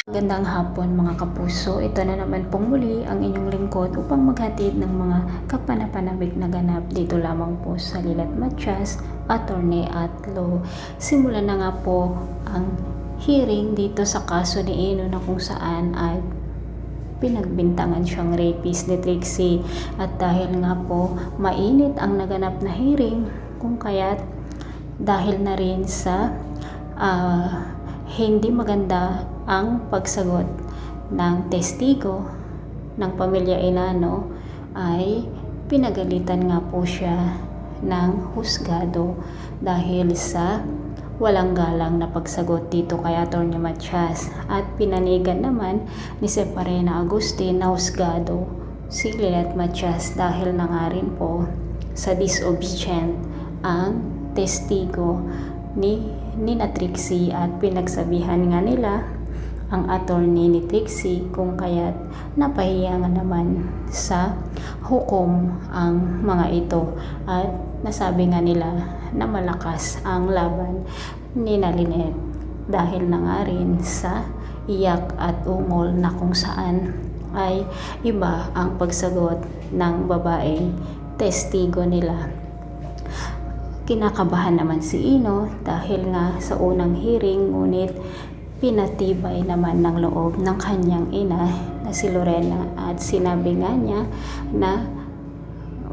Gandang hapon mga kapuso, ito na naman pong muli ang inyong lingkod upang maghatid ng mga kapanapanabik na ganap dito lamang po sa Lilet Matias, Attorney at Law. Simulan na nga po ang hearing dito sa kaso ni Ino na kung saan ay pinagbintangan siyang rapist ni Trixie, at dahil nga po mainit ang naganap na hearing kung kaya't dahil na rin sa hindi maganda ang pagsagot ng testigo ng pamilya Inano, ay pinagalitan nga po siya ng husgado dahil sa walang galang na pagsagot dito kay Atty. Matias, at pinanigan naman ni Separena Agustin na husgado si Lilet Matias dahil na nga rin po sa disobedient ang testigo ni Nina Trixie, at pinagsabihan nga nila ang attorney ni Trixie kung kaya't napahiya nga naman sa hukom ang mga ito, at nasabi nga nila na malakas ang laban ni Linet dahil na nga rin sa iyak at ungol na kung saan ay iba ang pagsagot ng babaeng testigo nila. Kinakabahan naman si Ino dahil nga sa unang hearing, ngunit pinatibay naman ng loob ng kanyang ina na si Lorena, at sinabi nga niya na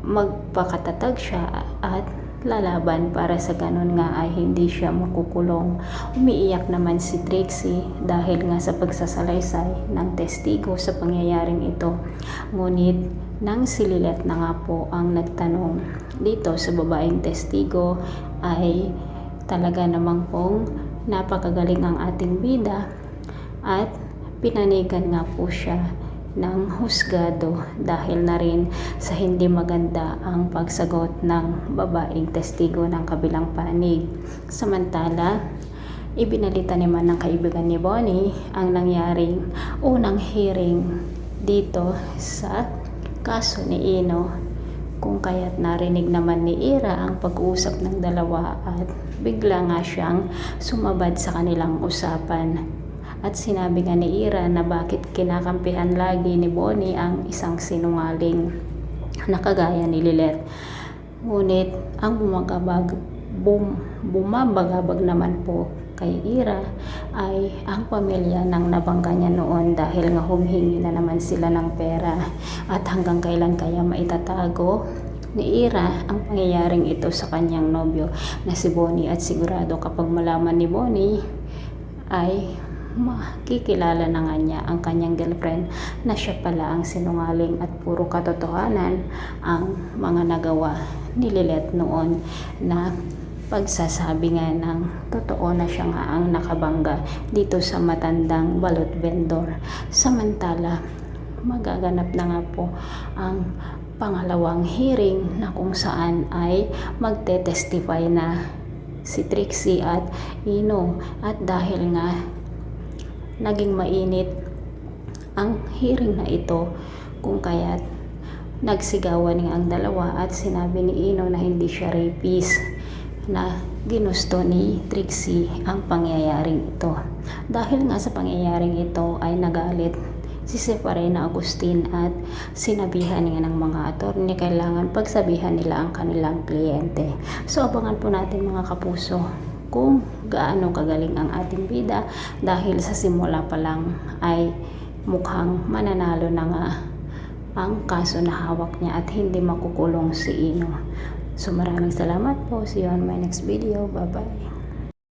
magpakatatag siya at lalaban para sa ganun nga ay hindi siya makukulong. Umiiyak naman si Trixie dahil nga sa pagsasalaysay ng testigo sa pangyayaring ito, ngunit nang si Lilet na nga po ang nagtanong dito sa babaeng testigo, ay talaga namang pong napakagaling ang ating bida, at pinanigan nga po siya ng husgado dahil na rin sa hindi maganda ang pagsagot ng babaeng testigo ng kabilang panig. Samantala, ibinalita naman ng kaibigan ni Bonnie ang nangyaring unang hearing dito sa kaso ni Ino, kung kaya't narinig naman ni Ira ang pag-uusap ng dalawa, at bigla nga siyang sumabad sa kanilang usapan. At sinabi nga ni Ira na bakit kinakampihan lagi ni Bonnie ang isang sinungaling na kagaya ni Lilet. Ngunit ang bumabagabag naman po kay Ira ay ang pamilya ng nabangga niya noon, dahil nga humihingi na naman sila ng pera, at hanggang kailan kaya maitatago ni Ira ang pangyayaring ito sa kanyang nobyo na si Bonnie, at sigurado kapag malaman ni Bonnie ay makikilala na nga niya ang kanyang girlfriend na siya pala ang sinungaling, at puro katotohanan ang mga nagawa ni Lilet noon na pagsasabi nga ng totoo na siya nga ang nakabangga dito sa matandang balot vendor. Samantala, magaganap na nga po ang pangalawang hearing na kung saan ay magte-testify na si Trixie at Ino, at dahil nga naging mainit ang hearing na ito, kung kaya't nagsigawan nga ang dalawa, at sinabi ni Ino na hindi siya rapist, na ginusto ni Trixie ang pangyayaring ito. Dahil nga sa pangyayaring ito ay nagalit si Separena Agustin, at sinabihan nga ng mga attorney kailangan pagsabihan nila ang kanilang kliyente. So abangan po natin mga kapuso kung gaano kagaling ang ating bida, dahil sa simula pa lang ay mukhang mananalo na nga ang kaso na hawak niya at hindi makukulong si Ino. So maraming salamat po. See you on my next video. Bye bye.